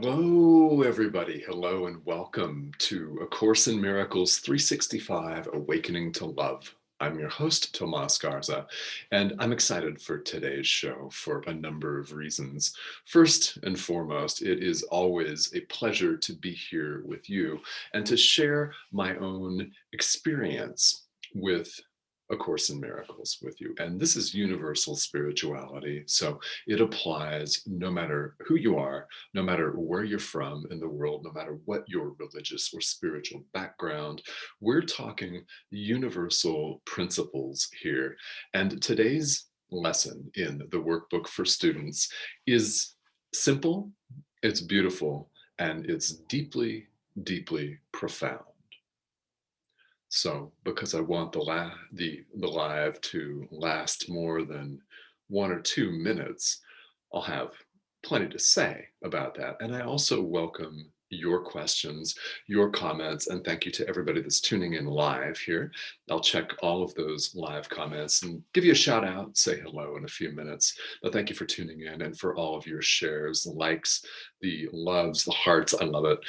Hello, everybody. Hello, and welcome to A Course in Miracles 365 Awakening to Love. I'm your host, Tomas Garza, and I'm excited for today's show for a number of reasons. First and foremost, it is always a pleasure to be here with you and to share my own experience with A Course in Miracles with you. And this is universal spirituality, so it applies no matter who you are, no matter where you're from in the world, no matter what your religious or spiritual background. We're talking universal principles here. And today's lesson in the workbook for students is simple, it's beautiful, and it's deeply, deeply profound. So, because I want the live to last more than 1 or 2 minutes, I'll have plenty to say about that. And I also welcome your questions, your comments, and thank you to everybody that's tuning in live here. I'll check all of those live comments and give you a shout out, say hello in a few minutes. But thank you for tuning in and for all of your shares, likes, the loves, the hearts. I love it.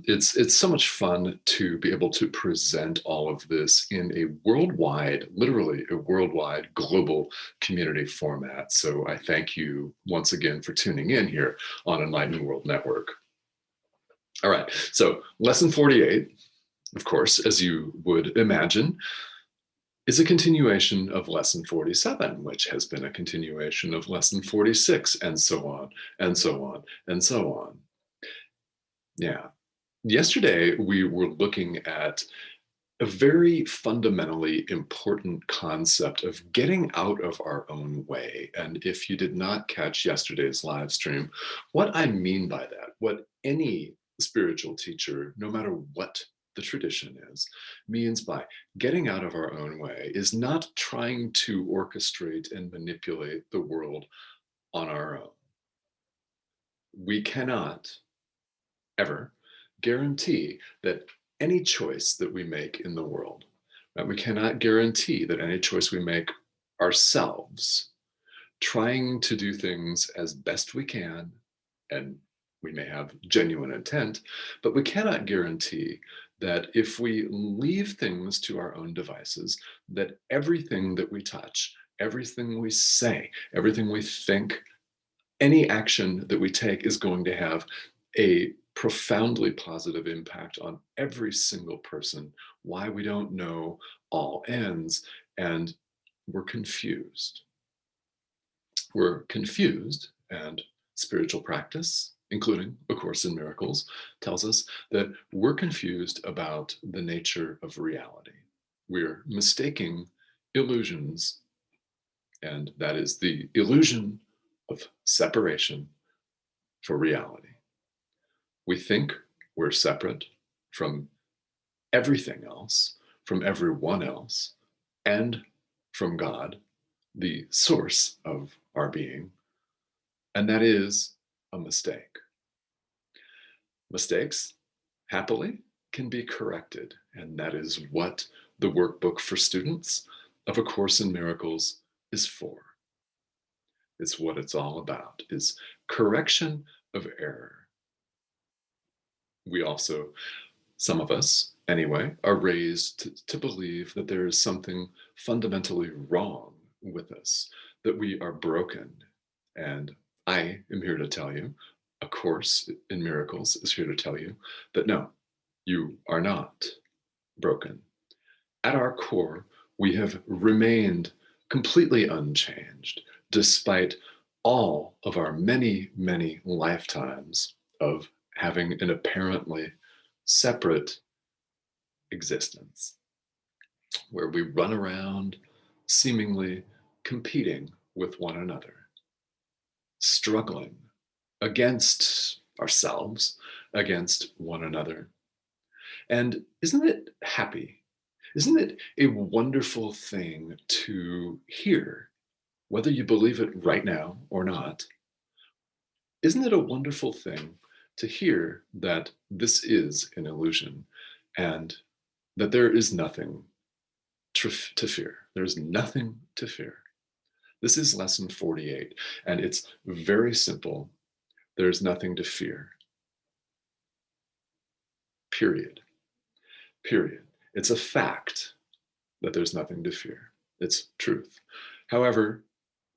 It's so much fun to be able to present all of this in a worldwide, literally a worldwide global community format. So I thank you once again for tuning in here on Enlightened World Network. All right, so lesson 48, of course, as you would imagine, is a continuation of lesson 47, which has been a continuation of lesson 46, and so on, and so on, and so on. Yeah. Yesterday, we were looking at a very fundamentally important concept of getting out of our own way. And if you did not catch yesterday's live stream, what I mean by that, what any spiritual teacher, no matter what the tradition is, means by getting out of our own way is not trying to orchestrate and manipulate the world on our own. We cannot ever guarantee that any choice that we make in the world, right? We cannot guarantee that any choice we make ourselves, trying to do things as best we can, and we may have genuine intent, but we cannot guarantee that if we leave things to our own devices, that everything that we touch, everything we say, everything we think, any action that we take is going to have a profoundly positive impact on every single person. Why we don't know all ends, and we're confused. We're confused, and spiritual practice, including A Course in Miracles, tells us that we're confused about the nature of reality. We're mistaking illusions, and that is the illusion of separation for reality. We think we're separate from everything else, from everyone else, and from God, the source of our being. And that is a mistake. Mistakes, happily, can be corrected. And that is what the workbook for students of A Course in Miracles is for. It's what it's all about, is correction of error. We also, some of us anyway, are raised to believe that there is something fundamentally wrong with us, that we are broken. And I am here to tell you, A Course in Miracles is here to tell you that no, you are not broken. At our core, we have remained completely unchanged despite all of our many, many lifetimes of having an apparently separate existence, where we run around seemingly competing with one another, struggling against ourselves, against one another. And isn't it happy? Isn't it a wonderful thing to hear, whether you believe it right now or not? Isn't it a wonderful thing to hear that this is an illusion and that there is nothing to fear? There's nothing to fear. This is lesson 48, and it's very simple. There's nothing to fear. period. Period. It's a fact that there's nothing to fear. It's truth. However,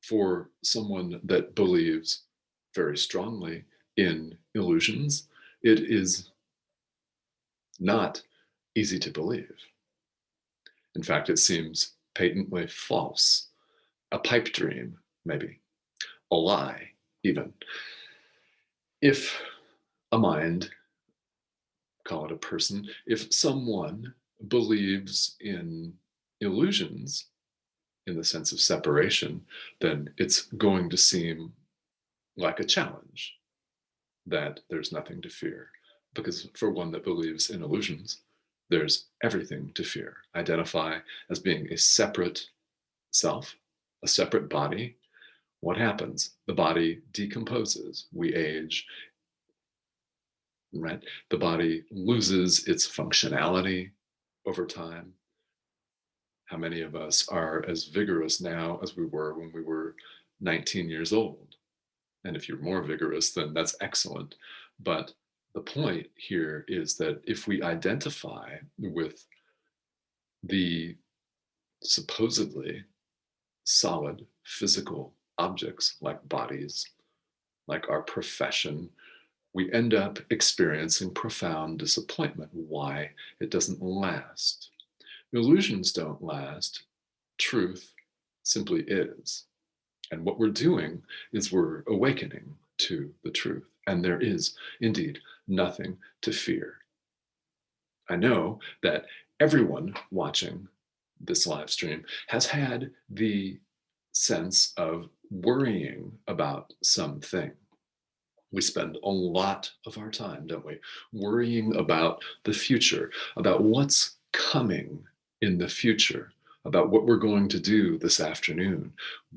for someone that believes very strongly in illusions, it is not easy to believe. In fact, it seems patently false, a pipe dream, maybe, a lie, even. If a mind, call it a person, if someone believes in illusions in the sense of separation, then it's going to seem like a challenge that there's nothing to fear. Because for one that believes in illusions, there's everything to fear. Identify as being a separate self, a separate body. What happens? The body decomposes. We age, right? The body loses its functionality over time. How many of us are as vigorous now as we were when we were 19 years old? And if you're more vigorous, then that's excellent. But the point here is that if we identify with the supposedly solid physical objects like bodies, like our profession, we end up experiencing profound disappointment. Why? It doesn't last. Illusions don't last. Truth simply is. And what we're doing is we're awakening to the truth. And there is indeed nothing to fear. I know that everyone watching this live stream has had the sense of worrying about something. We spend a lot of our time, don't we, worrying about the future, about what's coming in the future, about what we're going to do this afternoon,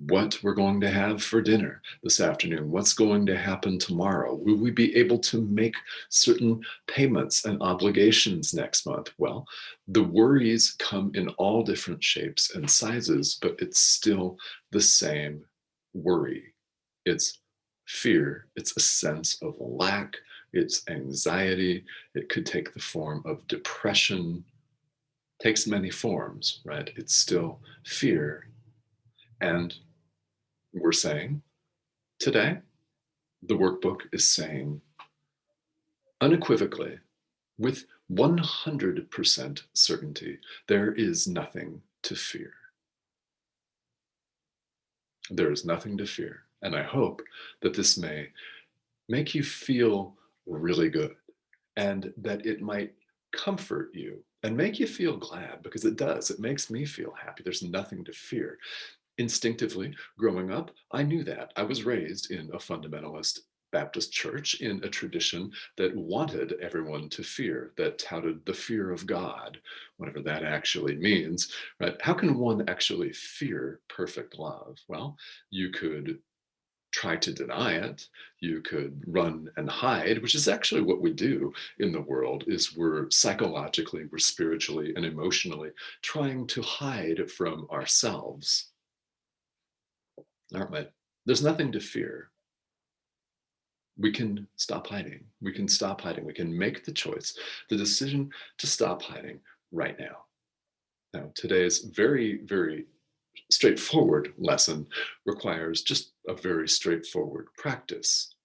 what we're going to have for dinner this afternoon, what's going to happen tomorrow. Will we be able to make certain payments and obligations next month? Well, the worries come in all different shapes and sizes, but it's still the same worry. It's fear, it's a sense of lack, it's anxiety, it could take the form of depression, takes many forms, right? It's still fear. And we're saying today, the workbook is saying unequivocally, with 100% certainty, there is nothing to fear. There is nothing to fear. And I hope that this may make you feel really good and that it might comfort you and make you feel glad, because it does. It makes me feel happy. There's nothing to fear. Instinctively, growing up, I knew that. I was raised in a fundamentalist Baptist church in a tradition that wanted everyone to fear, that touted the fear of God, whatever that actually means, right? How can one actually fear perfect love? Well, you could try to deny it, you could run and hide, which is actually what we do in the world. Is we're psychologically, we're spiritually and emotionally trying to hide from ourselves, aren't we? There's nothing to fear. We can stop hiding. We can stop hiding. We can make the choice, the decision to stop hiding right now. Now, today's very, very straightforward lesson requires just a very straightforward practice.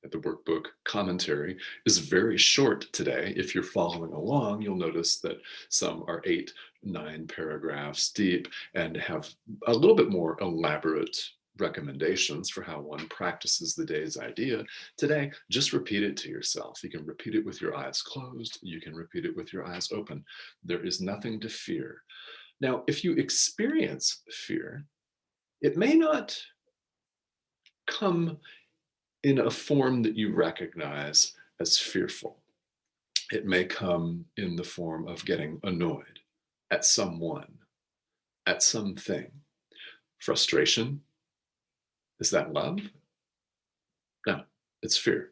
The workbook commentary is very short today. If you're following along, you'll notice that some are 8, 9 paragraphs deep and have a little bit more elaborate recommendations for how one practices the day's idea. Today, just repeat it to yourself. You can repeat it with your eyes closed. You can repeat it with your eyes open. There is nothing to fear. Now, if you experience fear, it may not come in a form that you recognize as fearful. It may come in the form of getting annoyed at someone, at something. Frustration, is that love? No, it's fear.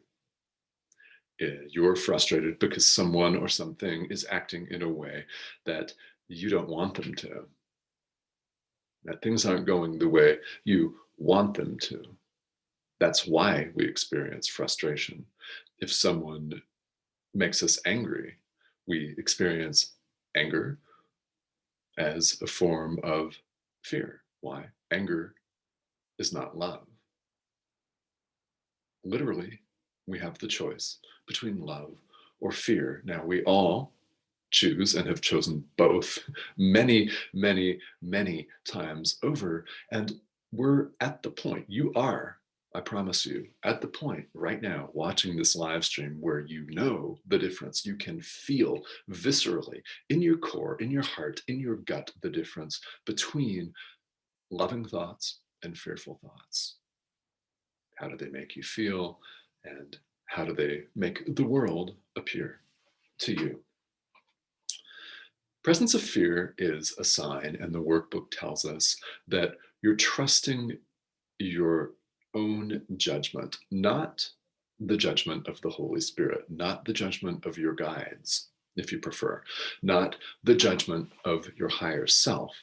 You're frustrated because someone or something is acting in a way that you don't want them to, that things aren't going the way you want them to. That's why we experience frustration. If someone makes us angry. We experience anger as a form of fear. Why? Anger is not love. Literally, we have the choice between love or fear. Now, we all choose and have chosen both many, many, many times over. And we're at the point, you are, I promise you, at the point right now watching this live stream where you know the difference. You can feel viscerally in your core, in your heart, in your gut, the difference between loving thoughts and fearful thoughts. How do they make you feel? And how do they make the world appear to you? Presence of fear is a sign, and the workbook tells us that you're trusting your own judgment, not the judgment of the Holy Spirit, not the judgment of your guides, if you prefer, not the judgment of your higher self.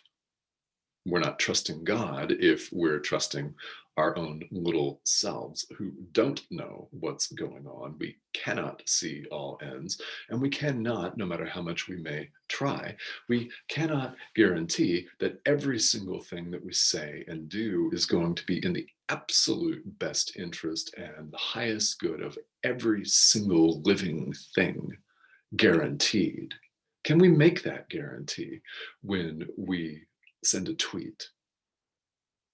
We're not trusting God if we're trusting our own little selves who don't know what's going on. We cannot see all ends, and we cannot, no matter how much we may try, we cannot guarantee that every single thing that we say and do is going to be in the absolute best interest and the highest good of every single living thing, guaranteed. Can we make that guarantee when we send a tweet?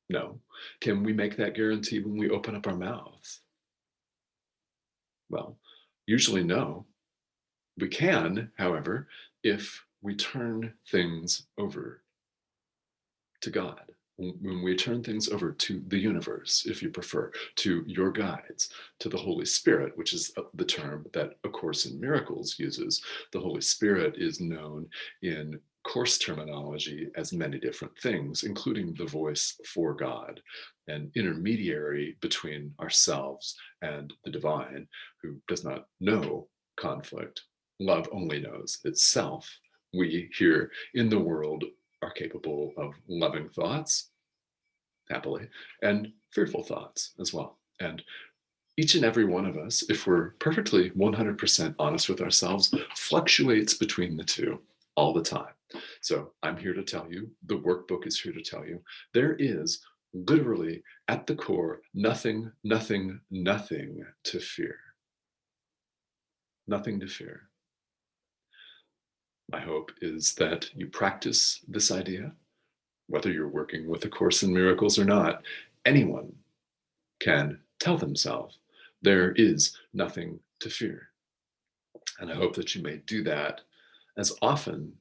No. Can we make that guarantee when we open up our mouths? Well, usually no. We can, however, if we turn things over to God. When we turn things over to the universe, if you prefer, to your guides, to the Holy Spirit, which is the term that A Course in Miracles uses. The Holy Spirit is known in Course terminology as many different things, including the voice for God, an intermediary between ourselves and the divine, who does not know conflict. Love only knows itself. We here in the world are capable of loving thoughts, happily, and fearful thoughts as well. And each and every one of us, if we're perfectly 100% honest with ourselves, fluctuates between the two all the time. So I'm here to tell you, the workbook is here to tell you, there is literally at the core nothing, nothing, nothing to fear. Nothing to fear. My hope is that you practice this idea. Whether you're working with A Course in Miracles or not, anyone can tell themselves there is nothing to fear. And I hope that you may do that as often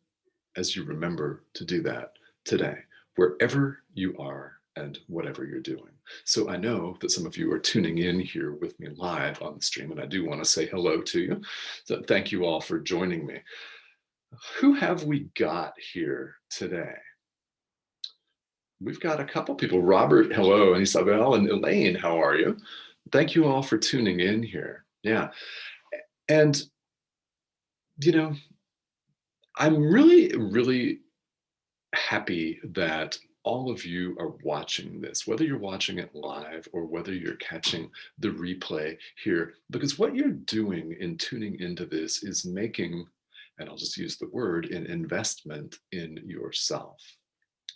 as you remember to do that today, wherever you are and whatever you're doing. So I know that some of you are tuning in here with me live on the stream, and I do want to say hello to you. So thank you all for joining me. Who have we got here today? We've got a couple people. Robert, hello, and Isabel and Elaine, how are you? Thank you all for tuning in here. Yeah. And, you know, I'm really, really happy that all of you are watching this, whether you're watching it live or whether you're catching the replay here, because what you're doing in tuning into this is making, and I'll just use the word, an investment in yourself.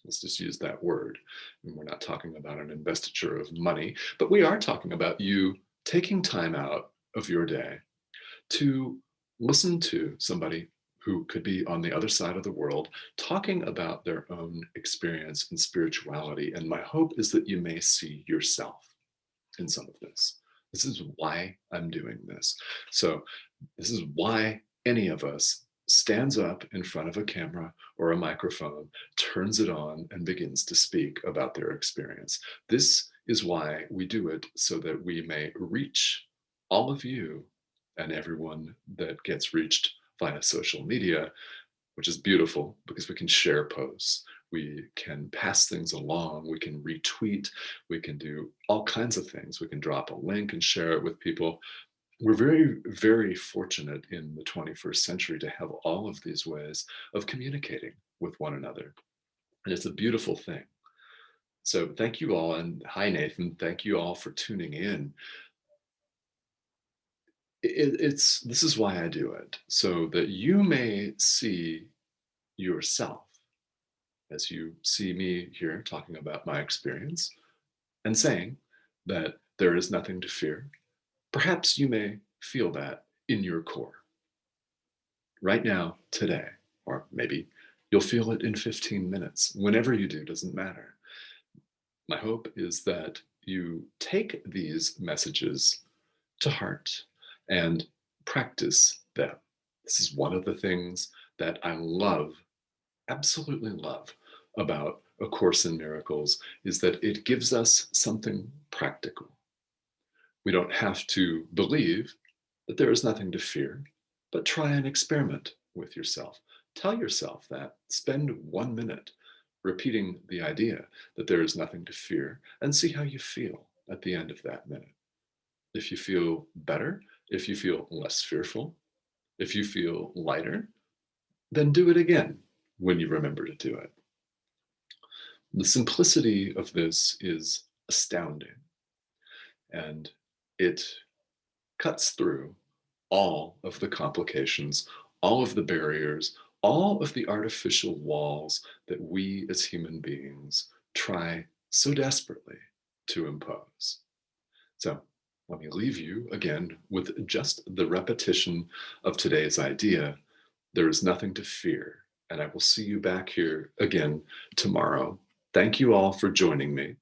Let's just use that word. And we're not talking about an investiture of money, but we are talking about you taking time out of your day to listen to somebody who could be on the other side of the world talking about their own experience in spirituality. And my hope is that you may see yourself in some of this. This is why I'm doing this. So this is why any of us stands up in front of a camera or a microphone, turns it on, and begins to speak about their experience. This is why we do it, so that we may reach all of you and everyone that gets reached via social media, which is beautiful because we can share posts. We can pass things along. We can retweet. We can do all kinds of things. We can drop a link and share it with people. We're very, very fortunate in the 21st century to have all of these ways of communicating with one another. And it's a beautiful thing. So thank you all. And hi, Nathan. Thank you all for tuning in. This is why I do it, so that you may see yourself as you see me here talking about my experience and saying that there is nothing to fear. Perhaps you may feel that in your core right now, today, or maybe you'll feel it in 15 minutes. Whenever you do, doesn't matter. My hope is that you take these messages to heart and practice them. This is one of the things that I love, absolutely love about A Course in Miracles is that it gives us something practical. We don't have to believe that there is nothing to fear, but try and experiment with yourself. Tell yourself that. Spend 1 minute repeating the idea that there is nothing to fear and see how you feel at the end of that minute. If you feel better, if you feel less fearful, if you feel lighter, then do it again when you remember to do it. The simplicity of this is astounding, and it cuts through all of the complications, all of the barriers, all of the artificial walls that we as human beings try so desperately to impose. So let me leave you again with just the repetition of today's idea. There is nothing to fear, and I will see you back here again tomorrow. Thank you all for joining me.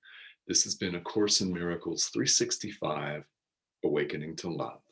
This has been A Course in Miracles 365, Awakening to Love.